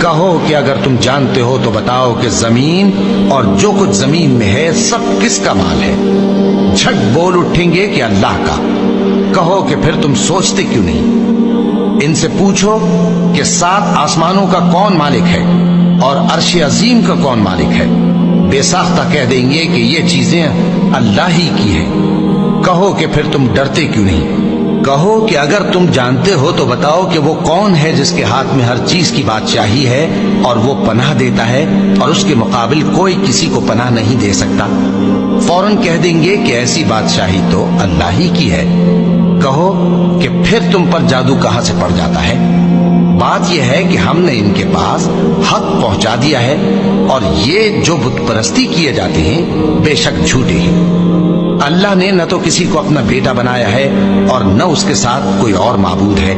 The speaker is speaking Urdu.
کہو کہ اگر تم جانتے ہو تو بتاؤ کہ زمین اور جو کچھ زمین میں ہے سب کس کا مال ہے؟ جھٹ بول اٹھیں گے کہ اللہ کا۔ کہو کہ پھر تم سوچتے کیوں نہیں؟ ان سے پوچھو کہ 7 آسمانوں کا کون مالک ہے اور عرش عظیم کا کون مالک ہے؟ بے ساختہ کہہ دیں گے کہ یہ چیزیں اللہ ہی کی ہیں۔ کہو کہ پھر تم ڈرتے کیوں نہیں؟ کہو کہ اگر تم جانتے ہو تو بتاؤ کہ وہ کون ہے جس کے ہاتھ میں ہر چیز کی بادشاہی ہے اور وہ پناہ دیتا ہے اور اس کے مقابل کوئی کسی کو پناہ نہیں دے سکتا۔ فوراً کہہ دیں گے کہ ایسی بادشاہی تو اللہ ہی کی ہے۔ کہو کہ پھر تم پر جادو کہاں سے پڑ جاتا ہے؟ بات یہ ہے کہ ہم نے ان کے پاس حق پہنچا دیا ہے اور یہ جو بت پرستی کیے جاتے ہیں بے شک جھوٹے ہیں۔ اللہ نے نہ تو کسی کو اپنا بیٹا بنایا ہے اور نہ اس کے ساتھ کوئی اور معبود ہے۔